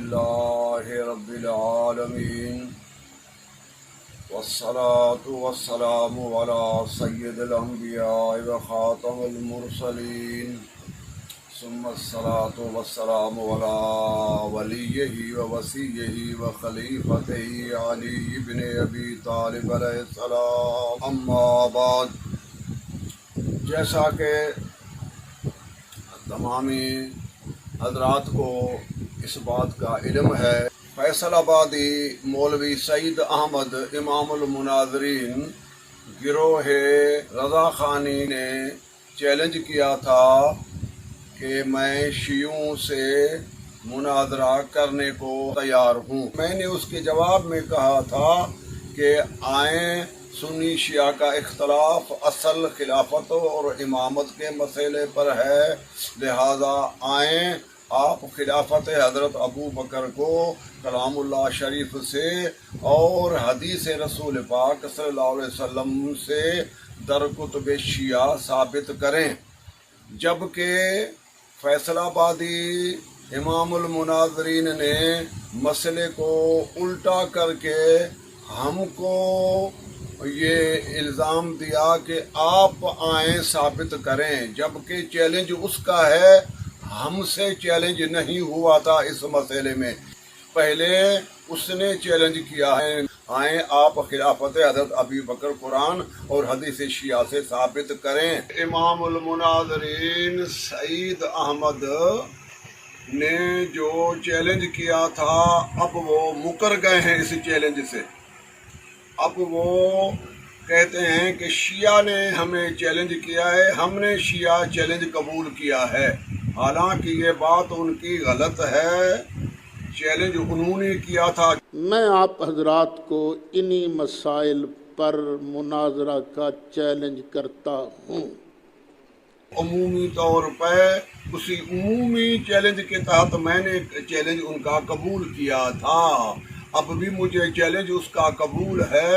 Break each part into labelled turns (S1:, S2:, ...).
S1: لله رب العالمين والصلاة والسلام على سيد الأنبياء وخاتم المرسلين ثم الصلاة والسلام على وليه ووصيه وخليفته علي بن أبي طالب علیہ السلام اما بعد۔ جیسا کہ تمامی حضرات کو اس بات کا علم ہے، فیصل آبادی مولوی سعید احمد امام المناظرین گروہ رضا خانی نے چیلنج کیا تھا کہ میں شیعوں سے مناظرہ کرنے کو تیار ہوں۔ میں نے اس کے جواب میں کہا تھا کہ آئیں، سنی شیعہ کا اختلاف اصل خلافت اور امامت کے مسئلے پر ہے، لہذا آئیں آپ خلافت حضرت ابو بکر کو کلام اللہ شریف سے اور حدیث رسول پاک صلی اللہ علیہ وسلم سے در کتب شیعہ ثابت کریں۔ جبکہ فیصل آبادی امام المناظرین نے مسئلے کو الٹا کر کے ہم کو یہ الزام دیا کہ آپ آئیں ثابت کریں، جبکہ چیلنج اس کا ہے، ہم سے چیلنج نہیں ہوا تھا اس مسئلے میں۔ پہلے اس نے چیلنج کیا ہے، آئیں آپ خلافت حضرت ابی بکر قرآن اور حدیث شیعہ سے ثابت کریں۔ امام المناظرین سعید احمد نے جو چیلنج کیا تھا، اب وہ مکر گئے ہیں اس چیلنج سے۔ اب وہ کہتے ہیں کہ شیعہ نے ہمیں چیلنج کیا ہے، ہم نے شیعہ چیلنج قبول کیا ہے، حالانکہ یہ بات ان کی غلط ہے، چیلنج انہوں نے کیا تھا۔
S2: میں آپ حضرات کو انہی مسائل پر مناظرہ کا چیلنج کرتا ہوں۔
S1: عمومی طور پہ اسی عمومی چیلنج کے تحت میں نے چیلنج ان کا قبول کیا تھا، اب بھی مجھے چیلنج اس کا قبول ہے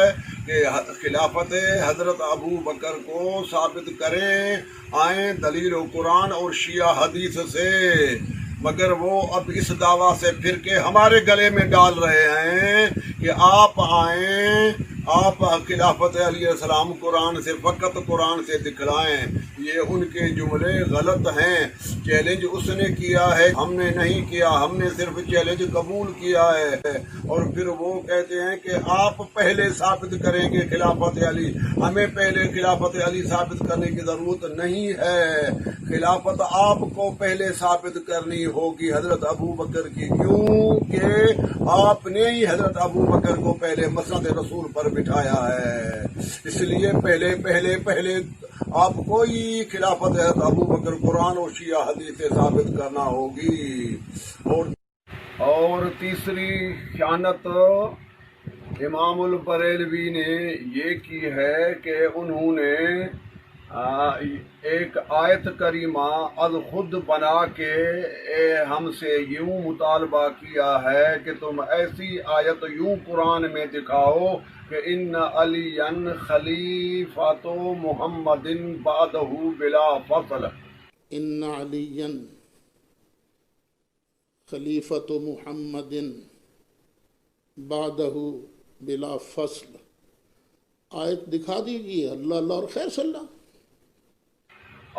S1: کہ خلافت حضرت ابو بکر کو ثابت کریں، آئیں دلیل و قرآن اور شیعہ حدیث سے، مگر وہ اب اس دعویٰ سے پھر کے ہمارے گلے میں ڈال رہے ہیں کہ آپ آئیں، آپ خلافت علیہ السلام قرآن سے، فقط قرآن سے دکھلائیں۔ یہ ان کے جملے غلط ہیں، چیلنج اس نے کیا ہے، ہم نے نہیں کیا، ہم نے صرف چیلنج قبول کیا ہے۔ اور پھر وہ کہتے ہیں کہ آپ پہلے ثابت کریں گے خلافت علی، ہمیں پہلے خلافت علی ثابت کرنے کی ضرورت نہیں ہے، خلافت آپ کو پہلے ثابت کرنی ہوگی حضرت ابو بکر کی، کیونکہ آپ نے ہی حضرت ابو بکر کو پہلے مسند رسول پر بٹھایا ہے، اس لیے پہلے آپ کو ہی خلافت حضرت ابو بکر قرآن اور شیعہ حدیث سے ثابت کرنا ہوگی۔ اور تیسری خیانت امام البریلوی نے یہ کی ہے کہ انہوں نے ایک آیت کریمہ از خود بنا کے ہم سے یوں مطالبہ کیا ہے کہ تم ایسی آیت یوں قرآن میں دکھاؤ کہ ان علی خلیفۃ محمد بعدہ بلا فصل،
S2: ان علی خلیفۃ محمد بعدہ بلا فصل، آیت دکھا دیجیے، اللہ اللہ اور خیر صلی اللہ۔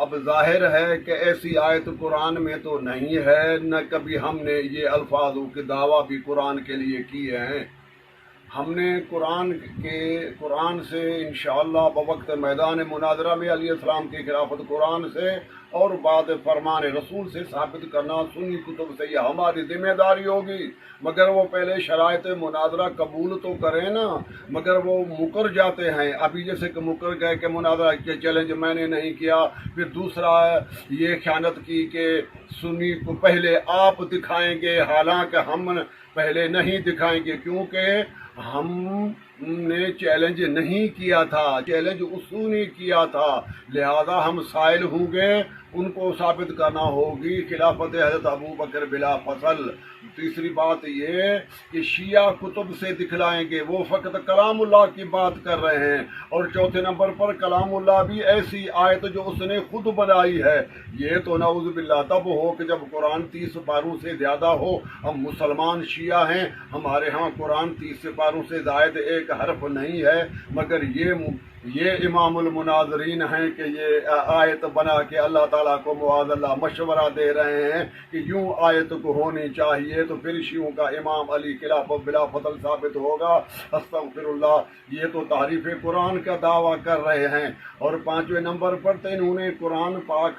S1: اب ظاہر ہے کہ ایسی آیت قرآن میں تو نہیں ہے، نہ کبھی ہم نے یہ الفاظوں کے دعویٰ بھی قرآن کے لیے کیے ہیں۔ ہم نے قرآن سے انشاءاللہ بوقت میدان مناظرہ میں علیہ السلام کی خلافت قرآن سے اور بعد فرمان رسول سے ثابت کرنا سنی کتب سے یہ ہماری ذمہ داری ہوگی، مگر وہ پہلے شرائط مناظرہ قبول تو کریں نا، مگر وہ مکر جاتے ہیں۔ ابھی جیسے کہ مکر گئے کہ مناظرہ کے چیلنج میں نے نہیں کیا، پھر دوسرا یہ خیانت کی کہ سنی کو پہلے آپ دکھائیں گے، حالانکہ ہم پہلے نہیں دکھائیں گے، کیونکہ ہم نے چیلنج نہیں کیا تھا، چیلنج اصول نے کیا تھا، لہذا ہم سائل ہوں گے، ان کو ثابت کرنا ہوگی خلافت حضرت ابو بکر بلا فصل، तीसरी बात ये कि शिया कुतुब से दिखलाएंगे वो फकत कलामुल्लाह की बात कर रहे हैं। और चौथे नंबर पर कलामुल्लाह भी ऐसी आयत जो उसने खुद बनाई है। ये तो नाउज़ुबिल्लाह तब हो कि जब कुरान 30 पारों से ज़्यादा हो। हम मुसलमान शिया हैं, हमारे यहाँ कुरान 30 पारों से ज़ायद एक हर्फ नहीं है, मगर ये इमामुल मुनाज़रीन हैं कि ये आयत बना के अल्लाह ताला को मुआज़ल्लाह मशवरा दे रहे हैं कि यूं आयत को होनी चाहिए, तो फिर शियों का इमाम अली खिलाफत बिला फतल साबित होगा। अस्तग़फिरुल्लाह, ये तो तारीफ़ कुरान का दावा कर रहे हैं। और 5वें नंबर पर तो इन्होंने कुरान पाक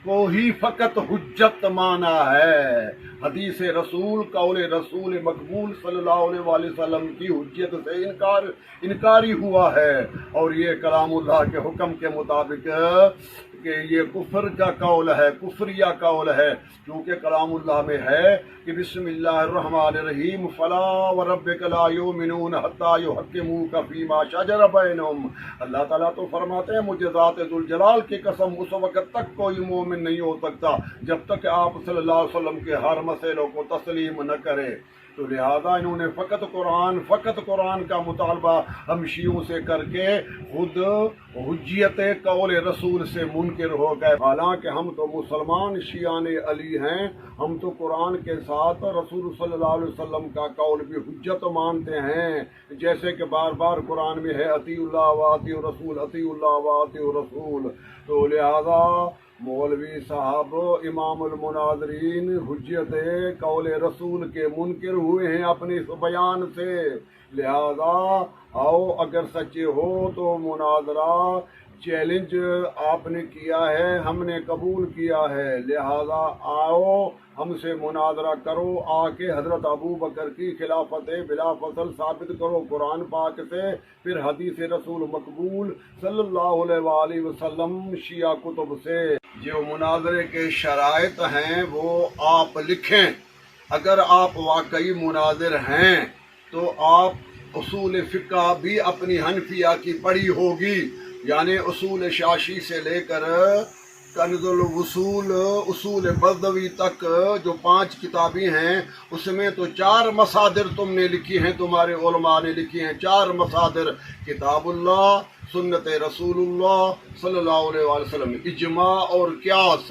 S1: को ही फ़कत हुज्जत माना है। हदीस रसूल कौल रसूल मकबूल सल्लल्लाहु अलैहि वसल्लम की हुज्जत से इनकारी हुआ है। और ये कलामुल्लाह के हुक्म के मुताबिक कि ये कुफ्र का कौल है, कुफ्रिया कौल है, क्योंकि कलामुल्लाह में है कि बिस्मिल्लाहिर्रहमानिर्रहीम फला व रब्बिका ला युमिनून हत्ता युहक्किमूका फीमा शजर बैनहुम। अल्लाह ताला तो फरमाते हैं मुझे ज़ात जुल जलाल की कसम उस वक़्त तक कोई मोमिन नहीं हो सकता जब तक आप सल्लल्लाहु अलैहि वसल्लम के हर मसलों को तस्लीम न करें। तो लिहाजा इन्होंने फ़कत कुरान का मुतालबा हम शियों से करके खुद हुज्जियत कौल रसूल से मुनकिर हो गए। हालांकि हम तो मुसलमान शियान अली हैं, हम तो कुरान के साथ रसूल सल्लल्लाहु अलैहि वसल्लम का कौल भी हुज्जत मानते हैं। जैसे कि बार बार कुरान में है अतीउल्लाह व अतीउ रसूल, अतीउल्लाह व अतीउ रसूल। तो लिहाजा मौलवी साहब इमामुल मुनाज़रीन हुज्जत कौल रसूल के मुनकिर हुए हैं अपने इस बयान से। लिहाजा आओ, अगर सच्चे हो तो मुनाजरा चैलेंज आपने किया है, हमने कबूल किया है, लिहाजा आओ हमसे मुनाजरा करो, आके हजरत अबू बकर की खिलाफत बिला फसल साबित करो कुरान पाक से, फिर हदीस रसूल मकबूल सल्लल्लाहु अलैहि वसल्लम शिया कुतुब से। जो मुनाजरे के शराइत हैं वो आप लिखें। अगर आप वाकई मुनाजिर हैं तो आप उसूल फ़िक़्ह भी अपनी हनफिया की पढ़ी होगी, यानी उसूल शाशी से लेकर कन्ज़ुल वसूल उसूल बज़वी तक जो 5 किताबें हैं उसमें तो 4 मसादिर तुमने लिखी हैं, तुम्हारे उलमा ने लिखी हैं 4 मसादिर, किताबुल्लाह, सुन्नत रसूलुल्लाह सल्लल्लाहु अलैहि वसल्लम, इजमा और क़ियास।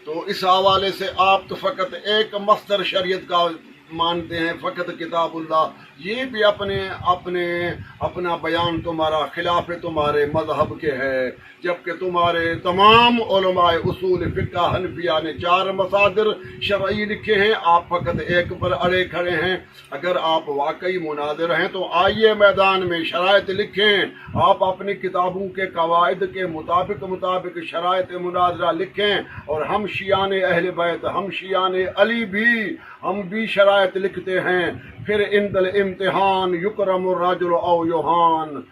S1: तो इस हवाले से आप तो फ़कत एक मस्दर शरीयत का मानते हैं, फ़कत किताबुल्लाह। ये भी अपना बयान तुम्हारा खिलाफ तुम्हारे मजहब के है, जबकि तुम्हारे तमाम उलमाए उसूल फ़िक़्ह हनफिया ने 4 मसादिर शरई लिखे हैं, आप फ़कत एक पर अड़े खड़े हैं। अगर आप वाकई मुनाज़िर हैं तो आइए मैदान में शराइत लिखें, आप अपनी किताबों के कवायद के मुताबिक शराइत मुनाज़रा लिखें। और हम शियान अहले बैत, हम शियान अली भी, हम भी शराइत लिखते हैं। फिर इंदल इम्तिहान युकरमुर रजुल औ युहान,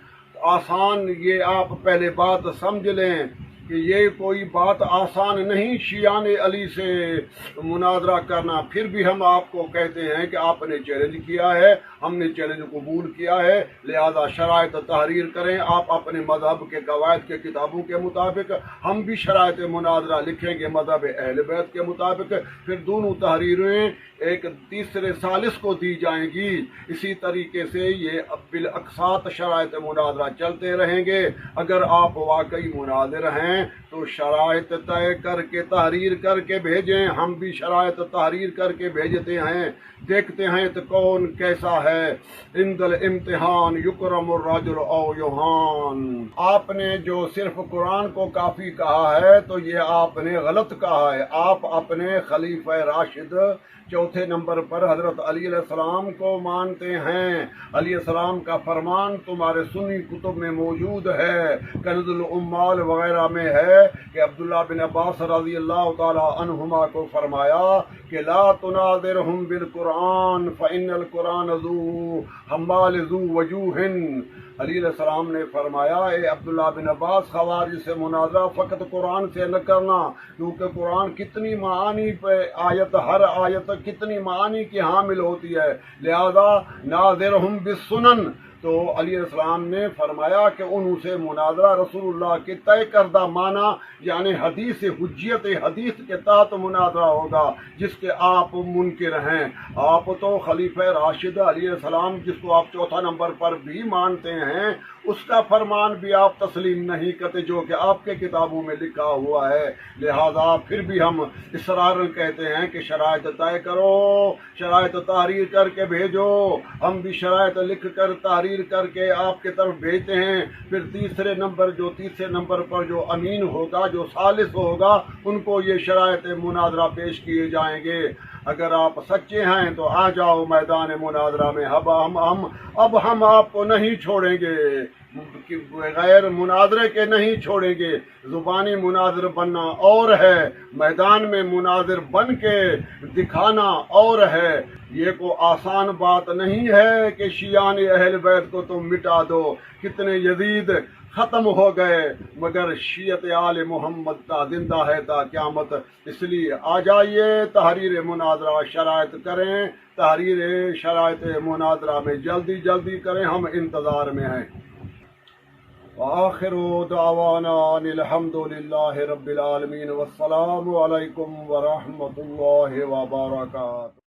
S1: आसान, ये आप पहले बात समझ लें कि ये कोई बात आसान नहीं शियान अली से मुनाजरा करना। फिर भी हम आपको कहते हैं कि आपने चैलेंज किया है, हमने चैलेंज कबूल किया है, लिहाजा शराइत तहरीर करें आप अपने मजहब के कवायद के किताबों के मुताबिक, हम भी शराइत मुनाजरा लिखेंगे मजहब अहले बैत के मुताबिक। फिर दोनों तहरीरें एक तीसरे सालिस को दी जाएंगी। इसी तरीके से ये बिल अक़सात शराइत मुनाजरा चलते रहेंगे। अगर आप वाकई मुनाज़िर हैं तो शराइत तय करके तहरीर करके भेजें, हम भी शराइत तहरीर करके भेजते हैं, देखते हैं तो कौन कैसा है। इंदल इम्तिहान युकरमुर रजुल औ युहान, आपने जो सिर्फ कुरान को काफ़ी कहा है तो ये आपने गलत कहा है। आप अपने खलीफा राशिद चौथे नंबर पर हज़रत अली अलैहिस्सलाम को मानते हैं। अली अलैहिस्सलाम का फरमान तुम्हारे सुन्नी कुतुब में मौजूद है, कन्ज़ुल उम्माल वगैरह में है कि अब्दुल्लाह बिन अब्बास रज़ी अल्लाह ताला अन्हुमा को फरमाया कि ला तुनाज़िरहुम बिल कुरान फ़इन्नल कुरान ज़ू हम्माल ज़ू वजूहिन। अली अलैहिस्सलाम ने फरमाया ए अब्दुल्लाह बिन अब्बास, खवारिज से मुनाज़रा फ़कत कुरान से न करना, क्योंकि कुरान कितनी मानी पे आयत, हर आयत कितनी मानी की हामिल होती है। लिहाजा नाज़िरहुम बिस्सुनन, تو علیہ السلام نے فرمایا کہ ان سے مناظرہ رسول اللہ کے طے کردہ معنی یعنی حدیث حجیت حدیث کے تحت مناظرہ ہوگا جس کے آپ منکر ہیں۔ آپ تو خلیفہ راشد علیہ السلام جس کو آپ چوتھا نمبر پر بھی مانتے ہیں اس کا فرمان بھی آپ تسلیم نہیں کرتے جو کہ آپ کے کتابوں میں لکھا ہوا ہے، لہذا پھر بھی ہم اصرار کہتے ہیں کہ شرائط طے کرو، شرائط تحریر کر کے بھیجو۔ ہم بھی شرائط لکھ کر تحریر کر کے آپ کے طرف بھیجتے ہیں، پھر تیسرے نمبر پر جو امین ہوگا، جو ثالث ہوگا، ان کو یہ شرائط مناظرہ پیش کیے جائیں گے۔ اگر آپ سچے ہیں تو آ جاؤ میدان مناظرہ میں، اب ہم آپ کو نہیں چھوڑیں گے، غیر مناظرے کے نہیں چھوڑیں گے۔ زبانی مناظر بننا اور ہے، میدان میں مناظر بن کے دکھانا اور ہے۔ یہ کو آسان بات نہیں ہے کہ شیعان اہل بیت کو تم مٹا دو۔ کتنے یزید ختم ہو گئے مگر شیعت آل محمد تا زندہ ہے تا قیامت۔ اس لیے آ جائیے، تحریر مناظرہ شرائط کریں، تحریر شرائط مناظرہ میں جلدی کریں، ہم انتظار میں ہیں۔ وآخر دعوانا ان الحمد للہ رب العالمین، والسلام علیکم ورحمۃ اللہ وبرکاتہ۔